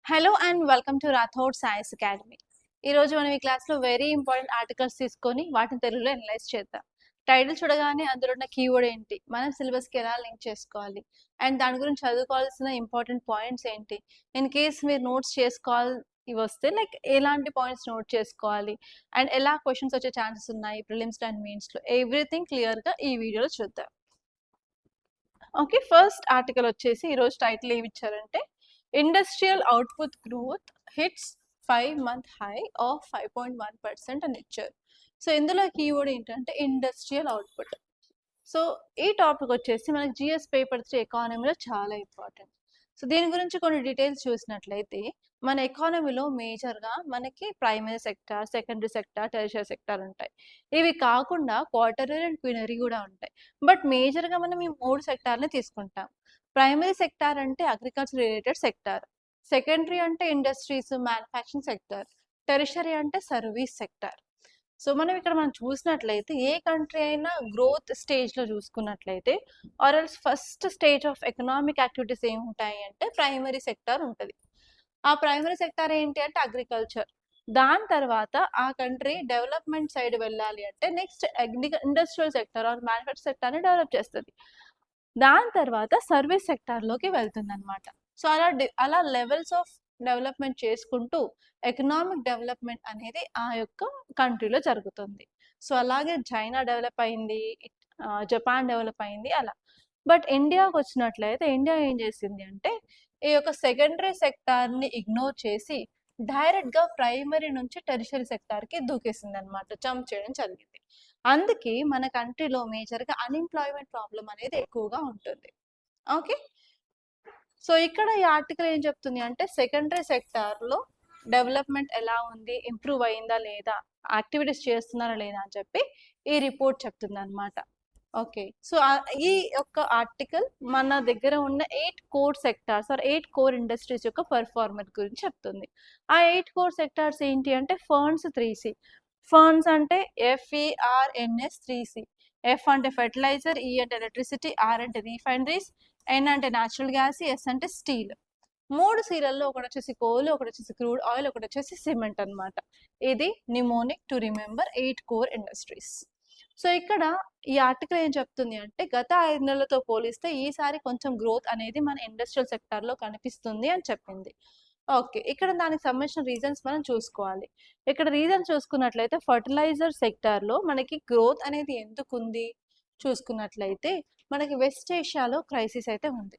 Hello and welcome to Rathod science academy. ఈరోజు మనం ఈ క్లాస్లో వెరీ ఇంపార్టెంట్ ఆర్టికల్స్ తీసుకొని వాటిని తెలుగులో అనలైజ్ చేద్దాం. టైటిల్ చూడగానే అందులో ఉన్న కీవర్డ్ ఏంటి, మనం సిలబస్కి ఎలా లింక్ చేసుకోవాలి, అండ్ దాని గురించి చదువుకోవాల్సిన ఇంపార్టెంట్ పాయింట్స్ ఏంటి, ఇన్ కేస్ మీరు నోట్స్ చేసుకోవాలి వస్తే లైక్ ఎలాంటి పాయింట్స్ నోట్ చేసుకోవాలి, అండ్ ఎలా క్వశ్చన్స్ వచ్చే ఛాన్సెస్ ఉన్నాయి ప్రిలిమ్స్ అండ్ మెయిన్స్లో, ఎవ్రీథింగ్ క్లియర్గా ఈ వీడియోలో చూద్దాం. ఓకే, ఫస్ట్ ఆర్టికల్ వచ్చేసి ఈరోజు టైటిల్ ఏమి ఇచ్చారంటే industrial output growth hits 5-month high of 5.1% అని ఇచ్చారు. సో ఇందులో కీవర్డ్ ఏంటంటే ఇండస్ట్రియల్ అవుట్పుట్. సో ఈ టాపిక్ వచ్చేసి మనకి జిఎస్ పేపర్ 3 ఎకానమీలో చాలా ఇంపార్టెంట్. సో దీని గురించి కొన్ని డీటెయిల్స్ చూసినట్లయితే మన ఎకానమీలో మేజర్గా మనకి primary sector, secondary sector, tertiary sector ఉంటాయి. ఇవి కాకుండా క్వార్టరీ అండ్ క్వినరీ కూడా ఉంటాయి. బట్ మేజర్గా మనం ఈ 3 సెక్టార్ని తీసుకుంటాం. ప్రైమరీ సెక్టార్ అంటే అగ్రికల్చర్ రిలేటెడ్ సెక్టార్, సెకండరీ అంటే ఇండస్ట్రీస్ మ్యానుఫ్యాక్చరింగ్ సెక్టార్, టెరిషరీ అంటే సర్వీస్ సెక్టార్. సో మనం చూసినట్లయితే ఏ కంట్రీ అయినా గ్రోత్ స్టేజ్లో చూసుకున్నట్లయితే or else first stage of economic activities ఏముంటాయి అంటే ప్రైమరీ సెక్టార్ ఉంటుంది. ఆ ప్రైమరీ సెక్టార్ ఏంటి అంటే అగ్రికల్చర్. దాని తర్వాత ఆ కంట్రీ డెవలప్మెంట్ సైడ్ వెళ్ళాలి అంటే next industrial sector or manufacture సెక్టార్ని డెవలప్ చేస్తుంది. దాని తర్వాత సర్వీస్ సెక్టార్లోకి వెళ్తుంది అనమాట. సో అలా లెవెల్స్ ఆఫ్ డెవలప్మెంట్ చేసుకుంటూ ఎకనామిక్ డెవలప్మెంట్ అనేది ఆ యొక్క కంట్రీలో జరుగుతుంది. సో అలాగే చైనా డెవలప్ అయింది, జపాన్ డెవలప్ అయింది అలా. బట్ ఇండియాకి వచ్చినట్లయితే ఇండియా ఏం చేసింది అంటే ఈ యొక్క సెకండరీ సెక్టార్ని ఇగ్నోర్ చేసి డైరెక్ట్గా ప్రైమరీ నుంచి టెరిషరీ సెక్టార్కి దూకేసింది అనమాట, జంప్ చేయడం జరిగింది. అందుకే మన కంట్రీలో మేజర్గా అన్ఎంప్లాయ్మెంట్ ప్రాబ్లం అనేది ఎక్కువగా ఉంటుంది. ఓకే, సో ఇక్కడ ఈ ఆర్టికల్ ఏం చెప్తుంది అంటే సెకండరీ సెక్టార్లో డెవలప్మెంట్ ఎలా ఉంది, ఇంప్రూవ్ అయిందా లేదా, యాక్టివిటీస్ చేస్తున్నారా లేదా అని చెప్పి ఈ రిపోర్ట్ చెప్తుంది అనమాట. ఓకే, సో ఈ యొక్క ఆర్టికల్ మన దగ్గర ఉన్న 8 core sectors or 8 core industries యొక్క పర్ఫార్మెన్స్ గురించి చెప్తుంది. ఆ 8 కోర్ సెక్టార్స్ ఏంటి అంటే ఫర్న్స్ 3C. ఫర్న్స్ అంటే FERNS 3C. F అంటే ఫెర్టిలైజర్, E అంటే ఎలక్ట్రిసిటీ, R అంటే రీఫైనరీస్, N అంటే న్యాచురల్ గ్యాస్, S అంటే స్టీల్. 3 సీరియల్లో ఒకటి వచ్చేసి కోల్, ఒకటి వచ్చేసి క్రూడ్ ఆయిల్, ఒకటి వచ్చేసి సిమెంట్ అనమాట. ఇది mnemonic to remember 8 core industries. So ఇక్కడ ఈ ఆర్టికల్ ఏం చెప్తుంది అంటే గత 5 నెలలతో పోలిస్తే ఈసారి కొంచెం గ్రోత్ అనేది మన ఇండస్ట్రియల్ సెక్టార్లో కనిపిస్తుంది అని చెప్పింది. ఓకే, ఇక్కడ దానికి సంబంధించిన రీజన్స్ మనం చూసుకోవాలి. ఇక్కడ రీజన్ చూసుకున్నట్లయితే ఫర్టిలైజర్ సెక్టార్లో మనకి గ్రోత్ అనేది ఎందుకు ఉంది చూసుకున్నట్లయితే మనకి వెస్ట్ ఏషియాలో క్రైసిస్ అయితే ఉంది.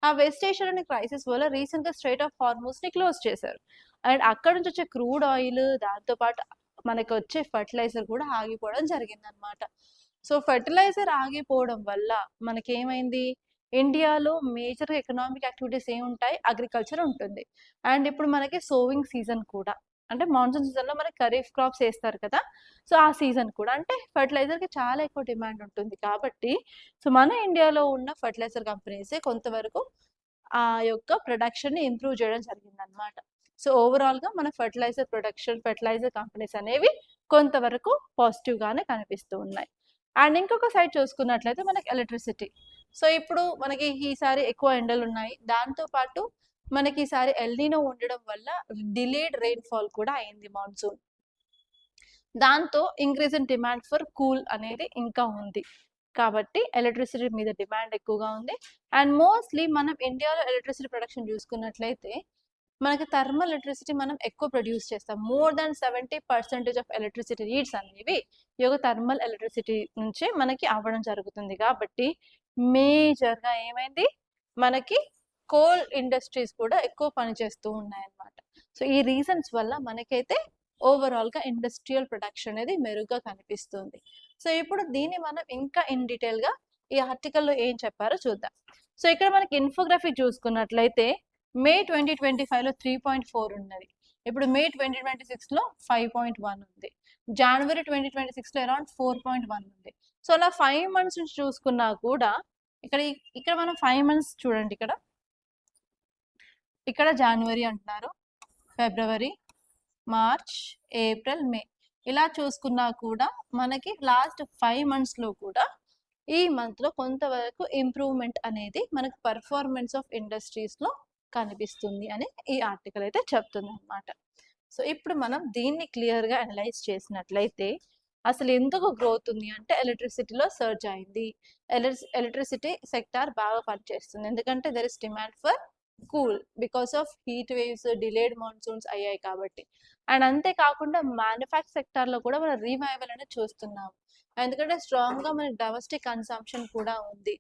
ఆ వెస్ట్ ఏషియాలోని క్రైసిస్ వల్ల రీసెంట్గా స్ట్రైట్ ఆఫ్ హార్మోస్ని క్లోజ్ చేశారు. అండ్ అక్కడ నుంచి వచ్చే క్రూడ్ ఆయిల్, దాంతోపాటు మనకి వచ్చే ఫర్టిలైజర్ కూడా ఆగిపోవడం జరిగిందనమాట. సో ఫర్టిలైజర్ ఆగిపోవడం వల్ల మనకేమైంది, ఇండియాలో మేజర్ ఎకనామిక్ యాక్టివిటీస్ ఏముంటాయి, అగ్రికల్చర్ ఉంటుంది. అండ్ ఇప్పుడు మనకి సోవింగ్ సీజన్ కూడా, అంటే మాన్సూన్ సీజన్లో మనకి ఖరీఫ్ క్రాప్స్ వేస్తారు కదా, సో ఆ సీజన్ కూడా అంటే ఫర్టిలైజర్కి చాలా ఎక్కువ డిమాండ్ ఉంటుంది. కాబట్టి సో మన ఇండియాలో ఉన్న ఫర్టిలైజర్ కంపెనీసే కొంతవరకు ఆ యొక్క ప్రొడక్షన్ని ఇంప్రూవ్ చేయడం జరిగిందనమాట. సో ఓవరాల్గా మన ఫర్టిలైజర్ ప్రొడక్షన్, ఫర్టిలైజర్ కంపెనీస్ అనేవి కొంతవరకు పాజిటివ్గానే కనిపిస్తూ ఉన్నాయి. అండ్ ఇంకొక సైడ్ చూసుకున్నట్లయితే మనకి ఎలక్ట్రిసిటీ. సో ఇప్పుడు మనకి ఈసారి ఎక్కువ ఎండలు ఉన్నాయి, దాంతోపాటు మనకి ఈసారి ఎల్నినో ఉండడం వల్ల డిలేడ్ రెయిన్ఫాల్ కూడా అయింది మాన్సూన్. దాంతో increase in demand for cool అనేది ఇంకా ఉంది. కాబట్టి ఎలక్ట్రిసిటీ మీద డిమాండ్ ఎక్కువగా ఉంది. అండ్ మోస్ట్లీ మనం ఇండియాలో ఎలక్ట్రిసిటీ ప్రొడక్షన్ చూసుకున్నట్లయితే మనకి థర్మల్ ఎలక్ట్రిసిటీ మనం ఎక్కువ ప్రొడ్యూస్ చేస్తాం. More than 70% of electricity needs అనేవి ఈ యొక్క థర్మల్ ఎలక్ట్రిసిటీ నుంచే మనకి అవ్వడం జరుగుతుంది. కాబట్టి మేజర్గా ఏమైంది, మనకి కోల్ ఇండస్ట్రీస్ కూడా ఎక్కువ పనిచేస్తూ ఉన్నాయన్నమాట. సో ఈ రీజన్స్ వల్ల మనకైతే ఓవరాల్గా ఇండస్ట్రియల్ ప్రొడక్షన్ అనేది మెరుగ్గా కనిపిస్తుంది. సో ఇప్పుడు దీన్ని మనం ఇంకా ఇన్ డీటెయిల్గా ఈ ఆర్టికల్లో ఏం చెప్పారో చూద్దాం. సో ఇక్కడ మనకి ఇన్ఫోగ్రఫిక్ చూసుకున్నట్లయితే మే 2025లో 3.4 ఉన్నది, ఇప్పుడు మే 2026లో 5.1 ఉంది, జనవరి 2026లో అరౌండ్ 4.1 ఉంది. సో అలా 5 months నుంచి చూసుకున్నా కూడా ఇక్కడ మనం 5 months చూడండి, ఇక్కడ జనవరి అంటున్నారు, ఫిబ్రవరి, మార్చ్, ఏప్రిల్, మే, ఇలా చూసుకున్నా కూడా మనకి లాస్ట్ 5 monthsలో కూడా ఈ మంత్లో కొంతవరకు ఇంప్రూవ్మెంట్ అనేది మనకి పర్ఫార్మెన్స్ ఆఫ్ ఇండస్ట్రీస్లో కనిపిస్తుంది అని ఈ ఆర్టికల్ అయితే చెప్తుంది అనమాట. సో ఇప్పుడు మనం దీన్ని క్లియర్గా అనలైజ్ చేసినట్లయితే అసలు ఎందుకు గ్రోత్ ఉంది అంటే ఎలక్ట్రిసిటీలో సర్జ్ అయింది. ఎలక్ట్రిసిటీ సెక్టార్ బాగా పనిచేస్తుంది ఎందుకంటే there is demand for cool because of heat waves, delayed monsoons అయ్యాయి కాబట్టి. అండ్ అంతేకాకుండా మ్యానుఫ్యాక్చర్ సెక్టార్లో కూడా మనం రీవైవల్ అనేది చూస్తున్నాం ఎందుకంటే స్ట్రాంగ్గా మనకి డొమెస్టిక్ కన్సంప్షన్ కూడా ఉంది.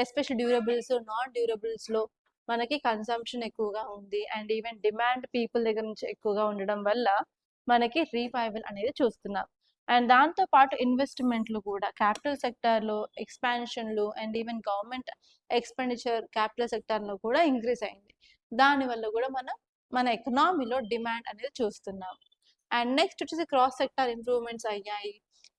ఎస్పెషల్ డ్యూరబుల్స్, నాన్ డ్యూరబుల్స్లో మనకి కన్సంప్షన్ ఎక్కువగా ఉంది అండ్ ఈవెన్ డిమాండ్ పీపుల్ దగ్గర నుంచి ఎక్కువగా ఉండడం వల్ల మనకి రీవైవల్ అనేది చూస్తున్నాం. అండ్ దాంతో పాటు ఇన్వెస్ట్మెంట్లు కూడా క్యాపిటల్ సెక్టార్లో ఎక్స్పాన్షన్లు and even government expenditure capital సెక్టార్లో కూడా ఇంక్రీజ్ అయింది. దానివల్ల కూడా మన ఎకనామీలో డిమాండ్ అనేది చూస్తున్నాం. అండ్ నెక్స్ట్ వచ్చేసి క్రాస్ సెక్టార్ ఇంప్రూవ్మెంట్స్ అయ్యాయి.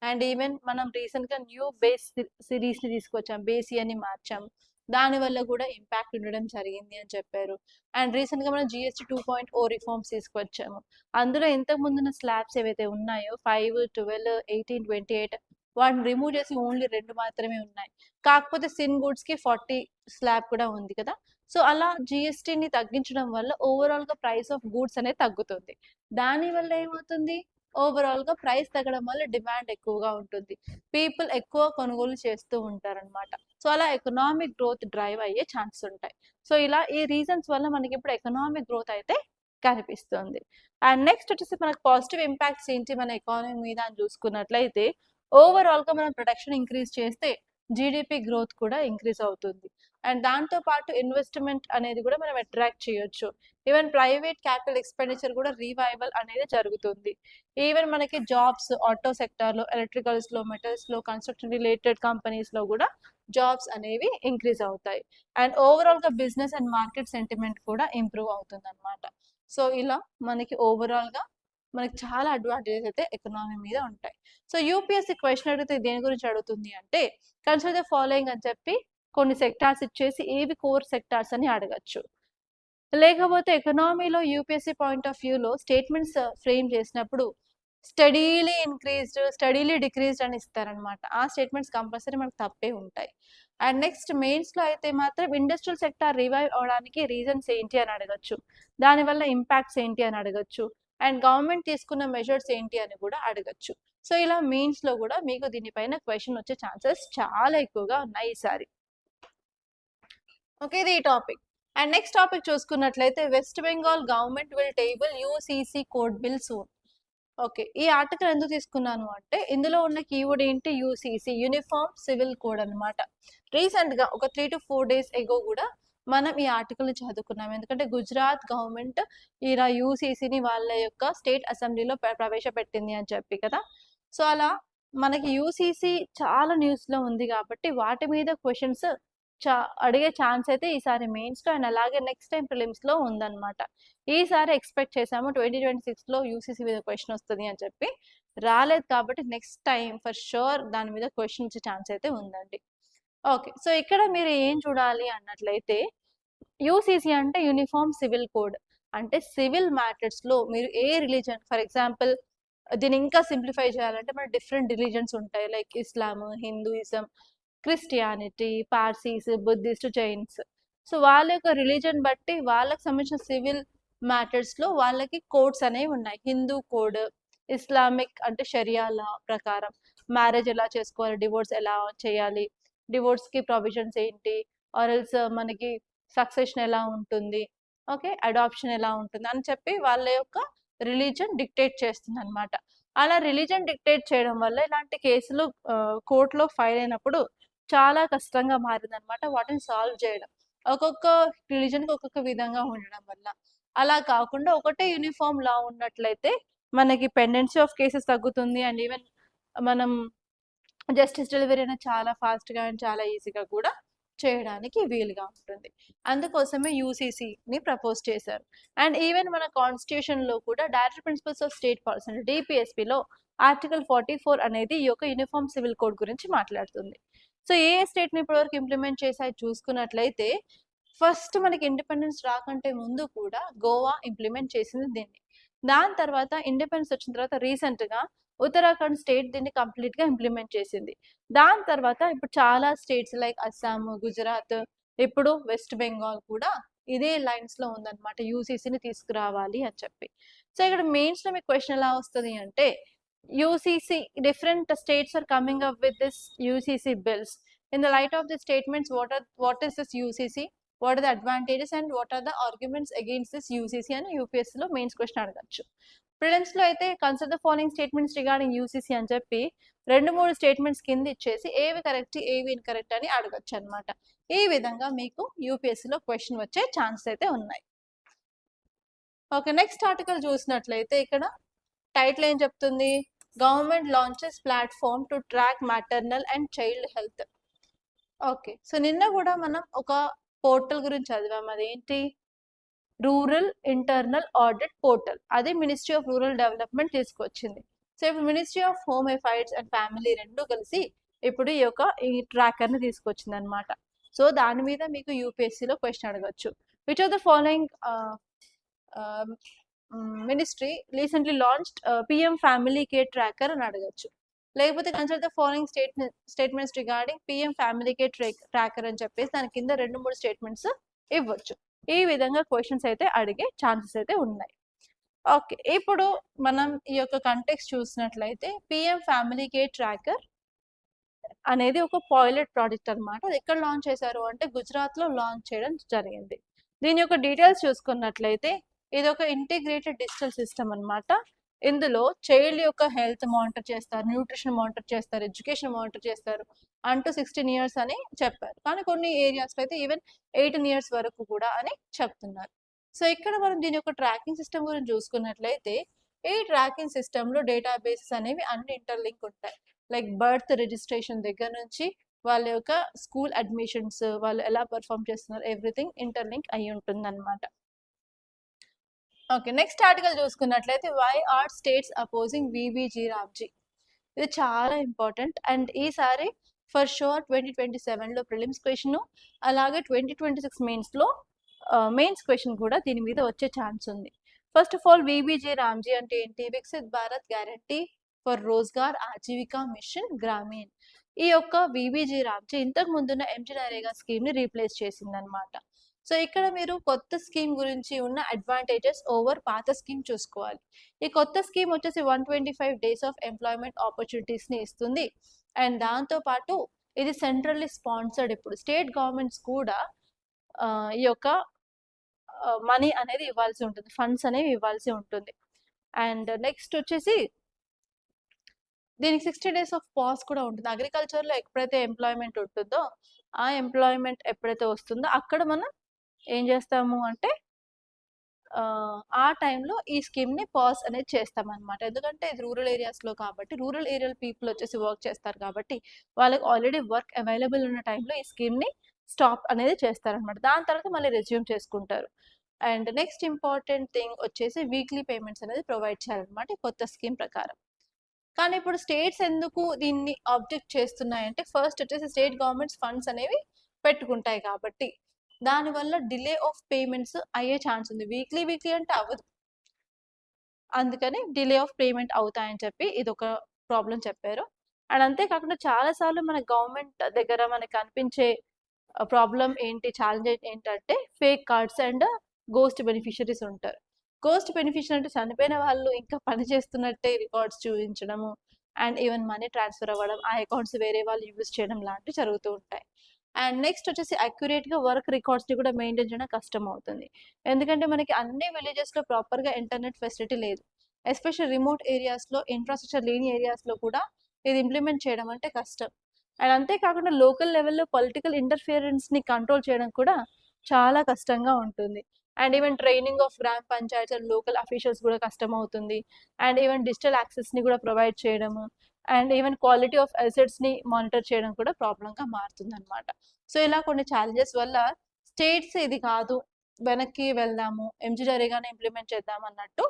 అండ్ ఈవెన్ మనం రీసెంట్గా న్యూ బేస్ సిరీస్ని తీసుకొచ్చాం, బేసి అని మార్చాం. దానివల్ల కూడా ఇంపాక్ట్ ఉండడం జరిగింది అని చెప్పారు. అండ్ రీసెంట్గా మనం GST 2.0 రిఫార్మ్స్ తీసుకొచ్చాము. అందులో ఇంతకు ముందున్న స్లాబ్స్ ఏవైతే ఉన్నాయో 5, 12, 18, 28 వాటిని రిమూవ్ చేసి ఓన్లీ 2 మాత్రమే ఉన్నాయి. కాకపోతే సిన్ గుడ్స్కి 40 స్లాబ్ కూడా ఉంది కదా. సో అలా GSTని తగ్గించడం వల్ల ఓవరాల్గా ప్రైస్ ఆఫ్ గూడ్స్ అనేది తగ్గుతుంది. దానివల్ల ఏమవుతుంది, ఓవరాల్గా ప్రైస్ తగ్గడం వల్ల డిమాండ్ ఎక్కువగా ఉంటుంది, పీపుల్ ఎక్కువ కొనుగోలు చేస్తూ ఉంటారనమాట. సో అలా ఎకనామిక్ గ్రోత్ డ్రైవ్ అయ్యే ఛాన్సెస్ ఉంటాయి. సో ఇలా ఈ రీజన్స్ వల్ల మనకి ఇప్పుడు ఎకనామిక్ గ్రోత్ అయితే కనిపిస్తుంది. అండ్ నెక్స్ట్ వచ్చేసి మనకు పాజిటివ్ ఇంపాక్ట్స్ ఏంటి మన ఎకానమీ మీద అని చూసుకున్నట్లయితే ఓవరాల్గా మనం ప్రొడక్షన్ ఇంక్రీజ్ చేస్తే GDP గ్రోత్ కూడా ఇంక్రీజ్ అవుతుంది. అండ్ దాంతో పాటు ఇన్వెస్ట్మెంట్ అనేది కూడా మనం అట్రాక్ట్ చేయొచ్చు. ఈవెన్ ప్రైవేట్ క్యాపిటల్ ఎక్స్పెండిచర్ కూడా రీవైవల్ అనేది జరుగుతుంది. ఈవెన్ మనకి జాబ్స్ ఆటో సెక్టార్లో, ఎలక్ట్రికల్స్లో, మెటల్స్లో, కన్స్ట్రక్షన్ రిలేటెడ్ కంపెనీస్లో కూడా జాబ్స్ అనేవి ఇంక్రీజ్ అవుతాయి. అండ్ ఓవరాల్గా బిజినెస్ అండ్ మార్కెట్ సెంటిమెంట్ కూడా ఇంప్రూవ్ అవుతుంది అనమాట. సో ఇలా మనకి ఓవరాల్గా మనకి చాలా అడ్వాంటేజెస్ అయితే ఎకనామీ మీద ఉంటాయి. సో UPSC క్వశ్చన్ అడిగితే దేని గురించి అడుగుతుంది అంటే కన్సిడర్ ద ఫాలోయింగ్ అని చెప్పి కొన్ని సెక్టార్స్ ఇచ్చేసి ఏవి కోర్ సెక్టార్స్ అని అడగచ్చు. లేకపోతే ఎకనామీలో UPSC పాయింట్ ఆఫ్ వ్యూలో స్టేట్మెంట్స్ ఫ్రేమ్ చేసినప్పుడు స్టడీలీ ఇంక్రీజ్డ్, స్టడీలీ డిక్రీజ్డ్ అని ఇస్తారనమాట. ఆ స్టేట్మెంట్స్ కంపల్సరీ మనకు తప్పే ఉంటాయి. అండ్ నెక్స్ట్ మెయిన్స్లో అయితే మాత్రం ఇండస్ట్రియల్ సెక్టార్ రివైవ్ అవడానికి రీజన్స్ ఏంటి అని అడగచ్చు, దానివల్ల ఇంపాక్ట్స్ ఏంటి అని అడగచ్చు, అండ్ గవర్నమెంట్ తీసుకున్న మెజర్స్ ఏంటి అని కూడా అడగచ్చు. సో ఇలా మెయిన్స్లో కూడా మీకు దీనిపైన క్వశ్చన్ వచ్చే ఛాన్సెస్ చాలా ఎక్కువగా ఉన్నాయి ఈసారి. ఓకే, ఇది ఈ టాపిక్. అండ్ నెక్స్ట్ టాపిక్ చూసుకున్నట్లయితే west Bengal government will table UCC code bill soon. Okay, ఈ ఆర్టికల్ ఎందుకు తీసుకున్నాను అంటే ఇందులో ఉన్న కీవర్డ్ ఏంటి, UCC యూనిఫామ్ సివిల్ కోడ్ అనమాట. రీసెంట్గా ఒక 3 to 4 days ఎగో కూడా మనం ఈ ఆర్టికల్ని చదువుకున్నాం. ఎందుకంటే గుజరాత్ గవర్నమెంట్ ఇలా UCCని వాళ్ళ యొక్క స్టేట్ అసెంబ్లీలో ప్రవేశపెట్టింది అని చెప్పి కదా. సో అలా మనకి UCC చాలా న్యూస్లో ఉంది కాబట్టి వాటి మీద క్వశ్చన్స్ అడిగే ఛాన్స్ అయితే ఈసారి మెయిన్స్లో అండ్ అలాగే నెక్స్ట్ టైం ప్రిలిమ్స్లో ఉందన్నమాట. ఈసారి ఎక్స్పెక్ట్ చేసాము 2026లో UCC మీద క్వశ్చన్ వస్తుంది అని చెప్పి, రాలేదు కాబట్టి నెక్స్ట్ టైం ఫర్ షూర్ దాని మీద క్వశ్చన్ వచ్చే ఛాన్స్ అయితే ఉందండి. ఓకే, సో ఇక్కడ మీరు ఏం చూడాలి అన్నట్లయితే UCC అంటే యూనిఫామ్ సివిల్ కోడ్, అంటే సివిల్ మ్యాటర్స్లో మీరు ఏ రిలీజన్, ఫర్ ఎగ్జాంపుల్ దీన్ని ఇంకా సింప్లిఫై చేయాలంటే మన డిఫరెంట్ రిలీజన్స్ ఉంటాయి like Islam, Hinduism, Christianity, Parsis, Buddhist, Jains. So వాళ్ళ యొక్క రిలీజన్ బట్టి వాళ్ళకి సంబంధించిన సివిల్ మ్యాటర్స్లో వాళ్ళకి కోడ్స్ అనేవి ఉన్నాయి. హిందూ కోడ్, ఇస్లామిక్ అంటే షరియా లా ప్రకారం మ్యారేజ్ ఎలా చేసుకోవాలి, డివోర్స్ ఎలా చేయాలి, డివోర్స్కి ప్రొవిజన్స్ ఏంటి, ఆర్ఎల్స్ మనకి సక్సెషన్ ఎలా ఉంటుంది, ఓకే అడాప్షన్ ఎలా ఉంటుంది అని చెప్పి వాళ్ళ యొక్క రిలీజన్ డిక్టేట్ చేస్తుంది అనమాట. అలా రిలీజన్ డిక్టేట్ చేయడం వల్ల ఇలాంటి కేసులు కోర్టులో ఫైల్ అయినప్పుడు చాలా కష్టంగా మారిందనమాట వాటిని సాల్వ్ చేయడం, ఒక్కొక్క రిలీజన్కి ఒక్కొక్క విధంగా ఉండడం వల్ల. అలా కాకుండా ఒకటే యూనిఫామ్ లా ఉన్నట్లయితే మనకి పెండెన్సీ ఆఫ్ కేసెస్ తగ్గుతుంది అండ్ ఈవెన్ మనం జస్టిస్ డెలివరీ అనేది చాలా ఫాస్ట్గా అండ్ చాలా ఈజీగా కూడా చేయడానికి వీలుగా ఉంటుంది. అందుకోసమే UCCని ప్రపోజ్ చేశారు. అండ్ ఈవెన్ మన కాన్స్టిట్యూషన్లో కూడా directive principles of state policy అంటే DPSPలో ఆర్టికల్ 44 అనేది ఈ యొక్క యూనిఫామ్ సివిల్ కోడ్ గురించి మాట్లాడుతుంది. సో ఏ స్టేట్ని ఇప్పటివరకు ఇంప్లిమెంట్ చేసాయి చూసుకున్నట్లయితే ఫస్ట్ మనకి ఇండిపెండెన్స్ రాకంటే ముందు కూడా గోవా ఇంప్లిమెంట్ చేసింది దీన్ని. దాని తర్వాత ఇండిపెండెన్స్ వచ్చిన తర్వాత రీసెంట్గా ఉత్తరాఖండ్ స్టేట్ దీన్ని కంప్లీట్గా ఇంప్లిమెంట్ చేసింది. దాని తర్వాత ఇప్పుడు చాలా స్టేట్స్ లైక్ అస్సాం, గుజరాత్, ఇప్పుడు వెస్ట్ బెంగాల్ కూడా ఇదే లైన్స్లో ఉందన్నమాట, యూసీసీని తీసుకురావాలి అని చెప్పి. సో ఇక్కడ మెయిన్స్లో మీకు క్వశ్చన్ ఎలా వస్తుంది అంటే, UCC different states are coming up with this UCC bills. In the light of the statements, what is this UCC, what are the advantages and what are the arguments against this UCC అని యూపీఎస్సీలో mains question అడగచ్చు. ప్రిలిమ్స్లో అయితే consider the following statements regarding UCC అని చెప్పి 2-3 statements కింద ఇచ్చేసి ఏవి కరెక్ట్ ఏవి ఇన్కరెక్ట్ అని అడగచ్చు అనమాట. ఈ విధంగా మీకు యూపీఎస్సీలో క్వశ్చన్ వచ్చే ఛాన్సెస్ అయితే ఉన్నాయి. ఓకే, నెక్స్ట్ ఆర్టికల్ చూసినట్లయితే ఇక్కడ టైటిల్ ఏం చెప్తుంది, government launches platform to track maternal and child health. Okay, so నిన్న కూడా మనం ఒక పోర్టల్ గురించి చదివాం, అదేంటి, రూరల్ ఇంటర్నల్ ఆడిట్ పోర్టల్. అది మినిస్ట్రీ ఆఫ్ రూరల్ డెవలప్మెంట్ తీసుకొచ్చింది. సో ఇప్పుడు ministry of home affairs and family రెండు కలిసి ఇప్పుడు ఈ ట్రాకర్ని తీసుకొచ్చింది అనమాట. సో దాని మీద మీకు యూపీఎస్సీలో క్వశ్చన్ అడగచ్చు. Which of the following ministry recently launched PM family care tracker అని అడగచ్చు. లేకపోతే consider the following statements regarding PM family care tracker అని చెప్పేసి దాని కింద 2-3 స్టేట్మెంట్స్ ఇవ్వచ్చు. ఈ విధంగా క్వశ్చన్స్ అయితే అడిగే ఛాన్సెస్ అయితే ఉన్నాయి. ఓకే, ఇప్పుడు మనం ఈ యొక్క కంటెక్స్ట్ చూసినట్లయితే పిఎం ఫ్యామిలీ కేర్ ట్రాకర్ అనేది ఒక పైలట్ ప్రాజెక్ట్ అనమాట. అది ఎక్కడ లాంచ్ చేశారు అంటే గుజరాత్లో లాంచ్ చేయడం జరిగింది. దీని యొక్క డీటెయిల్స్ చూసుకున్నట్లయితే ఇది ఒక ఇంటిగ్రేటెడ్ డిజిటల్ సిస్టమ్ అనమాట. ఇందులో చైల్డ్ యొక్క హెల్త్ మానిటర్ చేస్తారు, న్యూట్రిషన్ మానిటర్ చేస్తారు, ఎడ్యుకేషన్ మానిటర్ చేస్తారు అంటూ 16 years అని చెప్పారు. కానీ కొన్ని ఏరియాస్లో అయితే ఈవెన్ 18 years వరకు కూడా అని చెప్తున్నారు. సో ఇక్కడ మనం దీని యొక్క ట్రాకింగ్ సిస్టమ్ గురించి చూసుకున్నట్లయితే ఈ ట్రాకింగ్ సిస్టంలో డేటాబేసెస్ అనేవి అన్ని ఇంటర్లింక్ ఉంటాయి. లైక్ బర్త్ రిజిస్ట్రేషన్ దగ్గర నుంచి వాళ్ళ యొక్క స్కూల్ అడ్మిషన్స్, వాళ్ళు ఎలా పర్ఫామ్ చేస్తున్నారు, ఎవ్రీథింగ్ ఇంటర్లింక్ అయి ఉంటుంది అనమాట. ఓకే, నెక్స్ట్ ఆర్టికల్ చూసుకున్నట్లయితే why are states opposing VBG RAM G. ఇది చాలా ఇంపార్టెంట్ అండ్ ఈసారి ఫర్ షూర్ 2027లో ప్రిలిమ్స్ క్వశ్చన్, అలాగే 2026 మెయిన్స్ క్వశ్చన్ కూడా దీని మీద వచ్చే ఛాన్స్ ఉంది. First of all VBG RAM G అంటే ఏంటి, Viksit Bharat guarantee for Rozgar Ajeevika mission Gramin. ఈ యొక్క విబిజీ రామ్జీ ఇంతకు ముందున్న ఎంజీ నరేగా స్కీమ్ని రీప్లేస్ చేసిందనమాట. సో ఇక్కడ మీరు కొత్త స్కీమ్ గురించి ఉన్న అడ్వాంటేజెస్ ఓవర్ పాత స్కీమ్ చూసుకోవాలి. ఈ కొత్త స్కీమ్ వచ్చేసి 125 days ఆఫ్ ఎంప్లాయ్మెంట్ ఆపర్చునిటీస్ని ఇస్తుంది. అండ్ దాంతోపాటు ఇది సెంట్రల్లీ స్పాన్సర్డ్. ఇప్పుడు స్టేట్ గవర్నమెంట్స్ కూడా ఈ యొక్క మనీ అనేది ఇవ్వాల్సి ఉంటుంది, ఫండ్స్ అనేవి ఇవ్వాల్సి ఉంటుంది. అండ్ నెక్స్ట్ వచ్చేసి దీనికి 60 days ఆఫ్ పాస్ కూడా ఉంటుంది. అగ్రికల్చర్లో ఎప్పుడైతే ఎంప్లాయ్మెంట్ ఉంటుందో ఆ ఎంప్లాయ్మెంట్ ఎప్పుడైతే వస్తుందో అక్కడ మనం ఏం చేస్తాము అంటే ఆ టైంలో ఈ స్కీమ్ని పాస్ అనేది చేస్తామన్నమాట. ఎందుకంటే ఇది రూరల్ ఏరియాస్లో కాబట్టి, రూరల్ ఏరియా పీపుల్ వచ్చేసి వర్క్ చేస్తారు కాబట్టి వాళ్ళకి ఆల్రెడీ వర్క్ అవైలబుల్ ఉన్న టైంలో ఈ స్కీమ్ని స్టాప్ అనేది చేస్తారనమాట. దాని తర్వాత మళ్ళీ రెజ్యూమ్ చేసుకుంటారు. అండ్ నెక్స్ట్ ఇంపార్టెంట్ థింగ్ వచ్చేసి వీక్లీ పేమెంట్స్ అనేది ప్రొవైడ్ చేయాలన్నమాట కొత్త స్కీమ్ ప్రకారం. కానీ ఇప్పుడు స్టేట్స్ ఎందుకు దీన్ని ఆబ్జెక్ట్ చేస్తున్నాయంటే, ఫస్ట్ వచ్చేసి స్టేట్ గవర్నమెంట్స్ ఫండ్స్ అనేవి పెట్టుకుంటాయి కాబట్టి దానివల్ల డిలే ఆఫ్ పేమెంట్స్ అయ్యే ఛాన్స్ ఉంది. వీక్లీ అంటే అవ్వదు, అందుకని డిలే ఆఫ్ పేమెంట్ అవుతాయని చెప్పి ఇది ఒక ప్రాబ్లం చెప్పారు. అండ్ అంతేకాకుండా చాలాసార్లు మన గవర్నమెంట్ దగ్గర మనకు కనిపించే ప్రాబ్లం ఏంటి, ఛాలెంజ్ ఏంటంటే fake cards and ghost beneficiaries ఉంటారు. గోస్ట్ బెనిఫిషరీ అంటే చనిపోయిన వాళ్ళు ఇంకా పని చేస్తున్నట్టే రికార్డ్స్ చూపించడము అండ్ ఈవెన్ మనీ ట్రాన్స్ఫర్ అవ్వడం, ఆ అకౌంట్స్ వేరే వాళ్ళు యూజ్ చేయడం లాంటివి జరుగుతూ ఉంటాయి. అండ్ నెక్స్ట్ వచ్చేసి అక్యురేట్గా వర్క్ రికార్డ్స్ని కూడా మెయింటైన్ చేయడం కష్టం అవుతుంది. ఎందుకంటే మనకి అన్ని విలేజెస్లో ప్రాపర్గా ఇంటర్నెట్ ఫెసిలిటీ లేదు. ఎస్పెషల్ రిమోట్ ఏరియాస్లో, ఇన్ఫ్రాస్ట్రక్చర్ లేని ఏరియాస్లో కూడా ఇది ఇంప్లిమెంట్ చేయడం అంటే కష్టం. అండ్ అంతేకాకుండా లోకల్ లెవెల్లో పొలిటికల్ ఇంటర్ఫియరెన్స్ని కంట్రోల్ చేయడం కూడా చాలా కష్టంగా ఉంటుంది. అండ్ ఈవెన్ ట్రైనింగ్ ఆఫ్ గ్రామ పంచాయత్ అండ్ లోకల్ అఫీషియల్స్ కూడా కష్టం అవుతుంది. అండ్ ఈవెన్ డిజిటల్ యాక్సెస్ని కూడా ప్రొవైడ్ చేయడము అండ్ ఈవెన్ క్వాలిటీ ఆఫ్ అసెట్స్ని మానిటర్ చేయడం కూడా ప్రాబ్లంగా మారుతుంది అనమాట. సో ఇలా కొన్ని ఛాలెంజెస్ వల్ల స్టేట్స్ ఇది కాదు, వెనక్కి వెళ్దాము, ఎంజీ నరేగానే ఇంప్లిమెంట్ చేద్దాం అన్నట్టు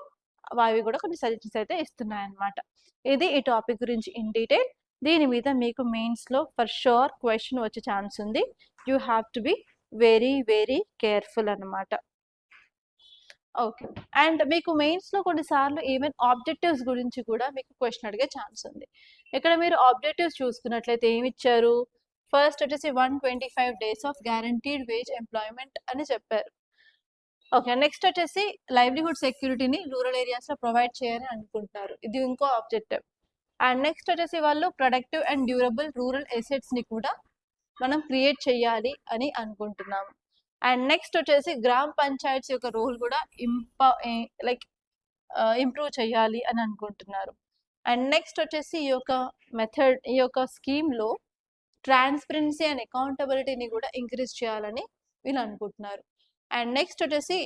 అవి కూడా కొన్ని సజెషన్స్ అయితే ఇస్తున్నాయన్నమాట. ఇది ఈ టాపిక్ గురించి ఇన్ డీటెయిల్. దీని మీద మీకు మెయిన్స్లో ఫర్ షూర్ క్వశ్చన్ వచ్చే ఛాన్స్ ఉంది. You have to be very very careful అనమాట. ఓకే, అండ్ మీకు మెయిన్స్లో కొన్నిసార్లు ఈవెన్ ఆబ్జెక్టివ్స్ గురించి కూడా మీకు క్వశ్చన్ అడిగే ఛాన్స్ ఉంది. ఇక్కడ మీరు ఆబ్జెక్టివ్స్ చూసుకున్నట్లయితే ఏమి ఇచ్చారు, ఫస్ట్ వచ్చేసి 125 days of guaranteed wage employment అని చెప్పారు. ఓకే. నెక్స్ట్ వచ్చేసి లైవ్లీహుడ్ సెక్యూరిటీని రూరల్ ఏరియాస్‌లో ప్రొవైడ్ చేయాలని అనుకుంటున్నారు. ఇది ఇంకో ఆబ్జెక్టివ్. అండ్ నెక్స్ట్ వచ్చేసి వాళ్ళు ప్రొడక్టివ్ అండ్ డ్యూరబుల్ రూరల్ అసెట్స్‌ని కూడా మనం క్రియేట్ చేయాలి అని అనుకుంటున్నాము. అండ్ నెక్స్ట్ వచ్చేసి గ్రామ పంచాయత్స్ యొక్క రోల్ కూడా లైక్ ఇంప్రూవ్ చేయాలి అని అనుకుంటున్నారు. అండ్ నెక్స్ట్ వచ్చేసి ఈ యొక్క స్కీమ్‌లో ట్రాన్స్పరెన్సీ అండ్ అకౌంటబిలిటీని కూడా ఇంక్రీజ్ చేయాలని వీళ్ళు అనుకుంటున్నారు. అండ్ నెక్స్ట్ వచ్చేసి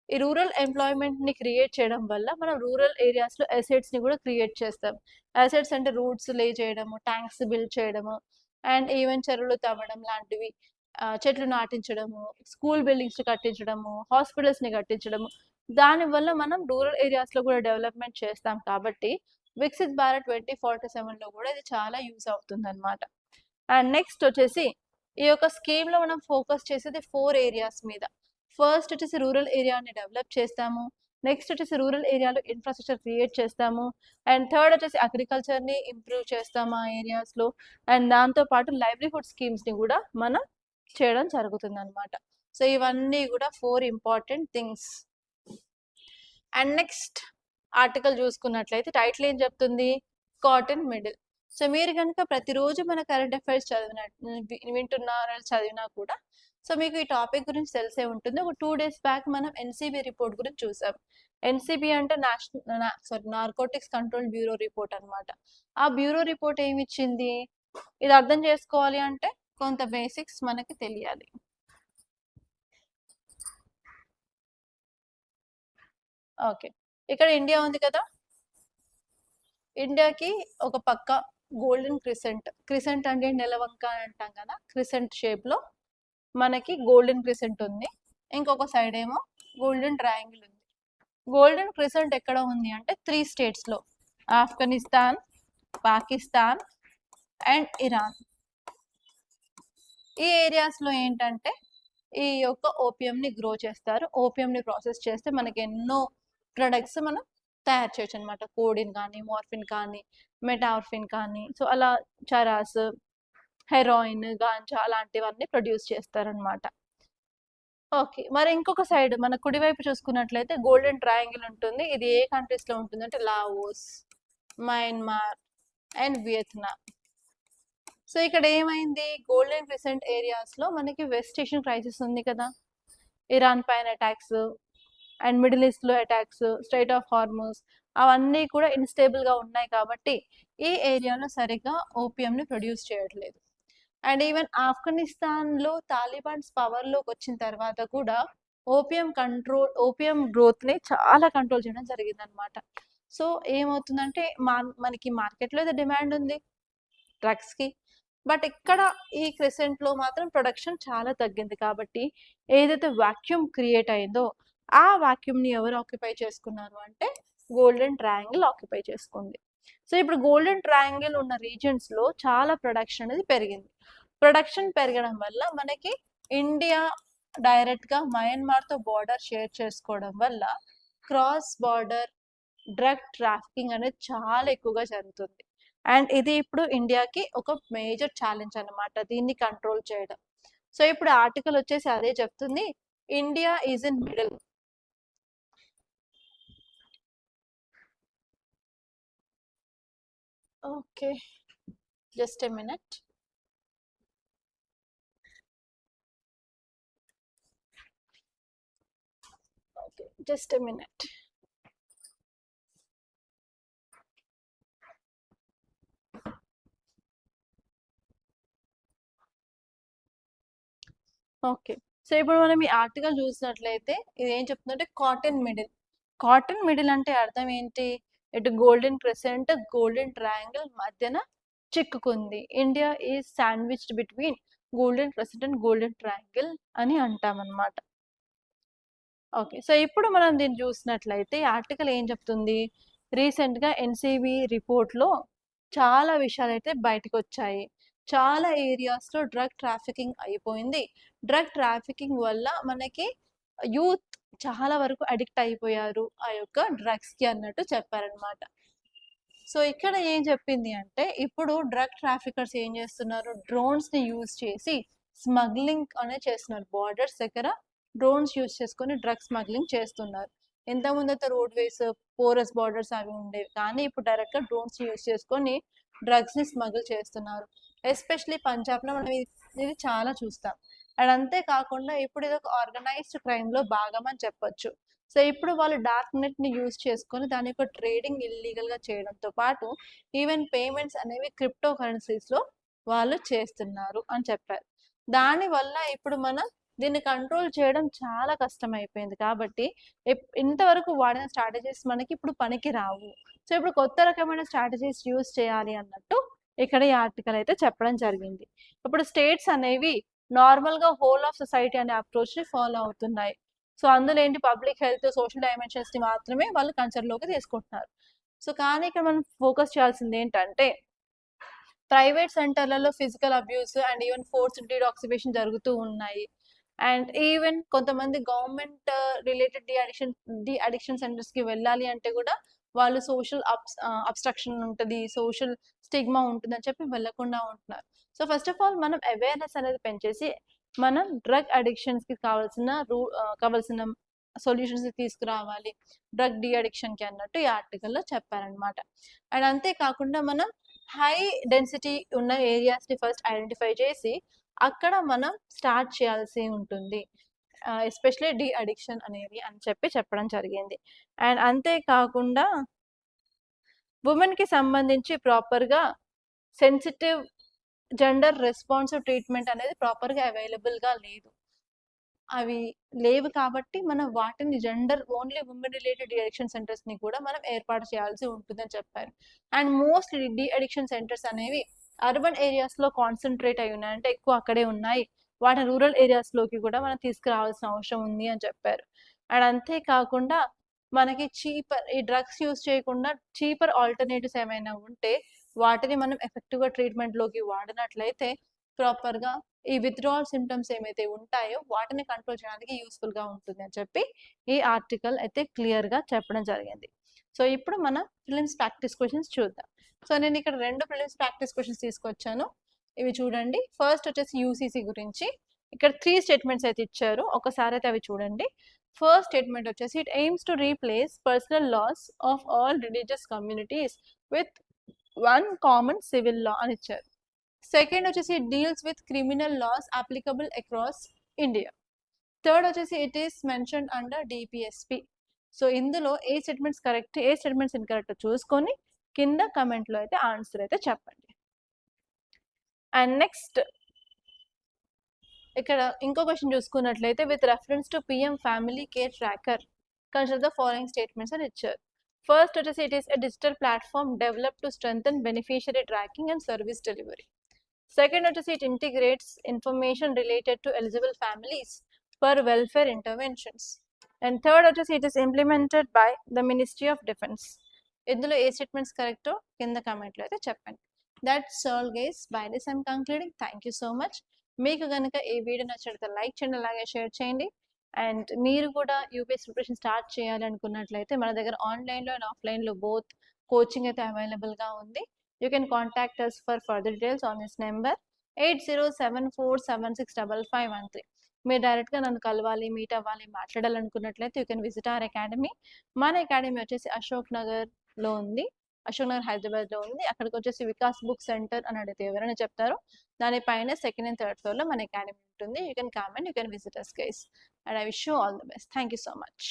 ఈ రూరల్ ఎంప్లాయ్మెంట్ని క్రియేట్ చేయడం వల్ల మనం రూరల్ ఏరియాస్లో అసెట్స్ని కూడా క్రియేట్ చేస్తాం. అసెట్స్ అంటే రూట్స్ లే చేయడము, ట్యాంక్స్ బిల్డ్ చేయడము, అండ్ ఈవెన్ చెరువులు తవ్వడం లాంటివి, చెట్లు నాటించడము, స్కూల్ బిల్డింగ్స్ కట్టించడము, హాస్పిటల్స్ని కట్టించడము. దానివల్ల మనం రూరల్ ఏరియాస్లో కూడా డెవలప్మెంట్ చేస్తాం కాబట్టి వికసిత్ భారత్ 2047లో కూడా ఇది చాలా యూజ్ అవుతుంది అనమాట. అండ్ నెక్స్ట్ వచ్చేసి ఈ యొక్క స్కీమ్లో మనం ఫోకస్ చేసేది 4 ఏరియాస్ మీద. ఫస్ట్ వచ్చేసి రూరల్ ఏరియాని డెవలప్ చేస్తాము. నెక్స్ట్ వచ్చేసి రూరల్ ఏరియాలో ఇన్ఫ్రాస్ట్రక్చర్ క్రియేట్ చేస్తాము. అండ్ థర్డ్ వచ్చేసి అగ్రికల్చర్ని ఇంప్రూవ్ చేస్తాము ఆ ఏరియాస్లో. అండ్ దాంతోపాటు లైవ్లీహుడ్ స్కీమ్స్ని కూడా మనం చేయడం జరుగుతుంది అనమాట. సో ఇవన్నీ కూడా 4 important things. And next article చూసుకున్నట్లయితే టైటిల్ ఏం చెప్తుంది? Cotton middle. సో మీరు కనుక ప్రతిరోజు మన కరెంట్ అఫైర్స్ వింటున్నారా చదివినా కూడా సో మీకు ఈ టాపిక్ గురించి తెలిసే ఉంటుంది. ఒక 2 days బ్యాక్ మనం ఎన్సీబీ రిపోర్ట్ గురించి చూసాం. ఎన్సీబీ అంటే నార్కోటిక్స్ కంట్రోల్ బ్యూరో రిపోర్ట్ అనమాట. ఆ బ్యూరో రిపోర్ట్ ఏమి ఇచ్చింది? ఇది అర్థం చేసుకోవాలి అంటే కొంత బేసిక్స్ మనకి తెలియాలి. ఓకే, ఇక్కడ ఇండియా ఉంది కదా. ఇండియాకి ఒక పక్క గోల్డెన్ క్రిసెంట్ అంటే నెలవంక అని అంటాం కదా, క్రిసెంట్ షేప్లో మనకి గోల్డెన్ క్రిసెంట్ ఉంది. ఇంకొక సైడ్ ఏమో గోల్డెన్ ట్రయాంగిల్ ఉంది. గోల్డెన్ క్రిసెంట్ ఎక్కడ ఉంది అంటే 3 states-లో, ఆఫ్ఘనిస్తాన్, పాకిస్తాన్ అండ్ ఇరాన్. ఈ ఏరియాస్లో ఏంటంటే ఈ యొక్క ఓపియంని గ్రో చేస్తారు. ఓపియంని ప్రాసెస్ చేస్తే మనకి ఎన్నో ప్రొడక్ట్స్ మనం తయారు చేయొచ్చు అనమాట. కోడిన్ కానీ, మార్ఫిన్ కానీ, మెటార్ఫిన్ కానీ, సో అలా చరాస్, హెరాయిన్, గాంజా అలాంటివన్నీ ప్రొడ్యూస్ చేస్తారనమాట. ఓకే, మరి ఇంకొక సైడ్ మన కుడివైపు చూసుకున్నట్లయితే గోల్డెన్ ట్రయాంగిల్ ఉంటుంది. ఇది ఏ కంట్రీస్లో ఉంటుంది అంటే Laos, Myanmar and Vietnam. So ఇక్కడ ఏమైంది? గోల్డెన్ క్రిసెంట్ ఏరియాస్లో మనకి వెస్ట్ ఏషియన్ క్రైసిస్ ఉంది కదా, ఇరాన్ పైన అటాక్స్ అండ్ మిడిల్ ఈస్ట్లో అటాక్స్, స్ట్రైట్ ఆఫ్ హార్మోస్, అవన్నీ కూడా ఇన్స్టేబుల్గా ఉన్నాయి కాబట్టి ఈ ఏరియాలో సరిగ్గా ఓపియంని ప్రొడ్యూస్ చేయట్లేదు. అండ్ ఈవెన్ ఆఫ్ఘనిస్తాన్లో తాలిబాన్స్ పవర్లోకి వచ్చిన తర్వాత కూడా ఓపియం గ్రోత్ని చాలా కంట్రోల్ చేయడం జరిగిందనమాట. సో ఏమవుతుందంటే మనకి మార్కెట్లో అయితే డిమాండ్ ఉంది డ్రగ్స్కి, బట్ ఇక్కడ ఈ క్రిసెంట్లో మాత్రం ప్రొడక్షన్ చాలా తగ్గింది కాబట్టి ఏదైతే వాక్యూమ్ క్రియేట్ అయిందో ఆ వాక్యూమ్ని ఎవరు ఆక్యుపై చేసుకున్నారు అంటే గోల్డెన్ ట్రయాంగిల్ ఆక్యుపై చేసుకుంది. సో ఇప్పుడు గోల్డెన్ ట్రయాంగిల్ ఉన్న రీజన్స్లో చాలా ప్రొడక్షన్ అనేది పెరిగింది. ప్రొడక్షన్ పెరగడం వల్ల మనకి ఇండియా డైరెక్ట్గా మయన్మార్తో బార్డర్ షేర్ చేసుకోవడం వల్ల క్రాస్ బార్డర్ డ్రగ్ ట్రాఫికింగ్ అనేది చాలా ఎక్కువగా జరుగుతుంది. అండ్ ఇది ఇప్పుడు ఇండియాకి ఒక మేజర్ ఛాలెంజ్ అనమాట, దీన్ని కంట్రోల్ చేయడం. సో ఇప్పుడు ఆర్టికల్ వచ్చేసి అదే చెప్తుంది, India is in middle. Okay, just a minute. Okay, just a minute. Okay, so ఇప్పుడు మనం ఈ ఆర్టికల్ చూసినట్లయితే ఇది ఏం చెప్తుందంటే కాటన్ మిడిల్ అంటే అర్థం ఏంటి? ఇటు గోల్డెన్ క్రెసెంట్, గోల్డెన్ ట్రయాంగిల్ మధ్యన చిక్కుకుంది. India is sandwiched between golden crescent and golden triangle అని అంటామన్నమాట. ఓకే, సో ఇప్పుడు మనం దీన్ని చూసినట్లయితే ఈ ఆర్టికల్ ఏం చెప్తుంది? రీసెంట్గా ఎన్సీబీ రిపోర్ట్లో చాలా విషయాలు అయితే బయటకు వచ్చాయి. చాలా ఏరియాస్లో డ్రగ్ ట్రాఫికింగ్ అయిపోయింది. డ్రగ్ ట్రాఫికింగ్ వల్ల మనకి యూత్ చాలా వరకు అడిక్ట్ అయిపోయారు ఆ యొక్క డ్రగ్స్కి అన్నట్టు చెప్పారనమాట. సో ఇక్కడ ఏం చెప్పింది అంటే ఇప్పుడు డ్రగ్ ట్రాఫికర్స్ ఏం చేస్తున్నారు, డ్రోన్స్ని యూజ్ చేసి స్మగ్లింగ్ అనేది చేస్తున్నారు బార్డర్స్ దగ్గర. డ్రోన్స్ యూస్ చేసుకొని డ్రగ్స్ స్మగ్లింగ్ చేస్తున్నారు. ఇంతకుముందు అయితే రోడ్ వేస్, పోరస్ బార్డర్స్ అవి ఉండేవి, కానీ ఇప్పుడు డైరెక్ట్గా డ్రోన్స్ యూస్ చేసుకొని డ్రగ్స్ని స్మగుల్ చేస్తున్నారు. ఎస్పెషలీ పంజాబ్లో మనం ఇది చాలా చూస్తాం. అండ్ అంతేకాకుండా ఇప్పుడు ఇది ఒక ఆర్గనైజ్డ్ క్రైమ్లో భాగం అని చెప్పొచ్చు. సో ఇప్పుడు వాళ్ళు డార్క్ నెట్ని యూజ్ చేసుకొని దాని యొక్క ట్రేడింగ్ ఇల్లీగల్గా చేయడంతో పాటు ఈవెన్ పేమెంట్స్ అనేవి క్రిప్టో కరెన్సీస్లో వాళ్ళు చేస్తున్నారు అని చెప్పారు. దానివల్ల ఇప్పుడు మనం దీన్ని కంట్రోల్ చేయడం చాలా కష్టమైపోయింది. కాబట్టి ఇంతవరకు వాడిన స్ట్రాటజీస్ మనకి ఇప్పుడు పనికి రావు. సో ఇప్పుడు కొత్త రకమైన స్ట్రాటజీస్ యూజ్ చేయాలి అన్నట్టు ఇక్కడ ఈ ఆర్టికల్ అయితే చెప్పడం జరిగింది. ఇప్పుడు స్టేట్స్ అనేవి నార్మల్గా హోల్ ఆఫ్ సొసైటీ అనే అప్రోచ్ని ఫాలో అవుతున్నాయి. సో అందులో ఏంటి, పబ్లిక్ హెల్త్, సోషల్ డైమెన్షన్స్ని మాత్రమే వాళ్ళు కన్సర్న్లోకి తీసుకుంటున్నారు. సో కానీ ఇక్కడ మనం ఫోకస్ చేయాల్సింది ఏంటంటే ప్రైవేట్ సెంటర్లలో physical abuse and even forced detoxification జరుగుతూ ఉన్నాయి. అండ్ ఈవెన్ కొంతమంది గవర్నమెంట్ రిలేటెడ్ డి అడిక్షన్ సెంటర్స్కి వెళ్ళాలి అంటే కూడా వాళ్ళు సోషల్ అబ్స్ట్రక్షన్ ఉంటుంది, సోషల్ స్టిగ్మా ఉంటుంది అని చెప్పి వెళ్ళకుండా ఉంటున్నారు. సో ఫస్ట్ ఆఫ్ ఆల్ మనం అవేర్నెస్ అనేది పెంచేసి మనం డ్రగ్ అడిక్షన్స్కి కావాల్సిన సొల్యూషన్స్ తీసుకురావాలి, డ్రగ్ డి అడిక్షన్కి అన్నట్టు ఈ ఆర్టికల్లో చెప్పారనమాట. అండ్ అంతేకాకుండా మనం హై డెన్సిటీ ఉన్న ఏరియాస్ని ఫస్ట్ ఐడెంటిఫై చేసి అక్కడ మనం స్టార్ట్ చేయాల్సి ఉంటుంది, ఎస్పెషలీ డి అడిక్షన్ అనేది అని చెప్పడం జరిగింది. అండ్ అంతేకాకుండా ఉమెన్కి సంబంధించి ప్రాపర్గా సెన్సిటివ్ జెండర్ రెస్పాన్సివ్ ట్రీట్మెంట్ అనేది ప్రాపర్గా అవైలబుల్గా లేదు. అవి లేవు కాబట్టి మనం వాటిని gender only women related de addiction సెంటర్స్ని కూడా మనం ఏర్పాటు చేయాల్సి ఉంటుందని చెప్పారు. And mostly de addiction centers అనేవి అర్బన్ ఏరియాస్లో కాన్సన్ట్రేట్ అయి ఉన్నాయి, అంటే ఎక్కువ అక్కడే ఉన్నాయి. వాటిని రూరల్ ఏరియాస్లోకి కూడా మనం తీసుకురావాల్సిన అవసరం ఉంది అని చెప్పారు. అండ్ అంతేకాకుండా మనకి ఈ డ్రగ్స్ యూస్ చేయకుండా చీపర్ ఆల్టర్నేటివ్స్ ఏమైనా ఉంటే వాటిని మనం ఎఫెక్టివ్గా ట్రీట్మెంట్లోకి వాడినట్లయితే ప్రాపర్గా ఈ విత్డ్రావల్ సిమ్టమ్స్ ఏమైతే ఉంటాయో వాటిని కంట్రోల్ చేయడానికి యూస్ఫుల్గా ఉంటుంది అని చెప్పి ఈ ఆర్టికల్ అయితే క్లియర్గా చెప్పడం జరిగింది. సో ఇప్పుడు మనం ప్రిలిమ్స్ ప్రాక్టీస్ క్వశ్చన్స్ చూద్దాం. సో నేను ఇక్కడ 2 ప్రిలిమ్స్ ప్రాక్టీస్ క్వశ్చన్స్ తీసుకొచ్చాను, ఇవి చూడండి. ఫస్ట్ వచ్చేసి యూసీసీ గురించి. ఇక్కడ 3 స్టేట్మెంట్స్ అయితే ఇచ్చారు, ఒకసారి అయితే అవి చూడండి. ఫస్ట్ స్టేట్మెంట్ వచ్చేసి it aims to replace personal laws of all religious communities with one common civil law అని ఇచ్చారు. సెకండ్ వచ్చేసి it deals with criminal laws applicable across India. Third వచ్చేసి it is mention under DPSP. So ఇందులో ఏ statements correct, ఏ statements incorrect చూసుకొని కింద కమెంట్లో అయితే ఆన్సర్ అయితే చెప్పండి. అండ్ నెక్స్ట్ ఇక్కడ ఇంకో క్వశ్చన్ చూసుకున్నట్లయితే with reference to PM family care tracker consider the following statements అని ఇచ్చారు. ఫస్ట్ వచ్చేసి it is a digital platform develop to strengthen beneficiary tracking and service delivery. Second వచ్చేసి it integrates information related to eligible families for welfare interventions. And third వచ్చేసి it is implemented by the Ministry of Defence. ఇందులో ఏ statements కరెక్టో కింద కామెంట్లో అయితే చెప్పండి. That's all guys, by this I'm concluding. Thank you so much. మీకు కనుక ఈ వీడియో నచ్చితే లైక్ చేయండి, అలాగే షేర్ చేయండి. అండ్ మీరు కూడా యూపీఎస్సీ ప్రిపరేషన్ స్టార్ట్ చేయాలి అనుకున్నట్లయితే మన దగ్గర ఆన్లైన్లో అండ్ ఆఫ్లైన్లో బోత్ కోచింగ్ అయితే అవైలబుల్గా ఉంది. You can contact us for further details on this number 8074765513. మీరు డైరెక్ట్గా నన్ను కలవాలి, మీట్ అవ్వాలి, మాట్లాడాలనుకున్నట్లయితే you can visit our academy. మన అకాడమీ వచ్చేసి అశోక్ నగర్లో ఉంది, అశోక్ నగర్ హైదరాబాద్లో ఉంది. అక్కడికి వచ్చేసి వికాస్ బుక్ సెంటర్ అని అడిగితే ఎవరైనా చెప్తారు. దానిపైన సెకండ్ అండ్ థర్డ్ ఫ్లోర్లో మన అకాడమీ ఉంటుంది. You can come and you can visit us guys. And I wish you all the best. Thank you so much.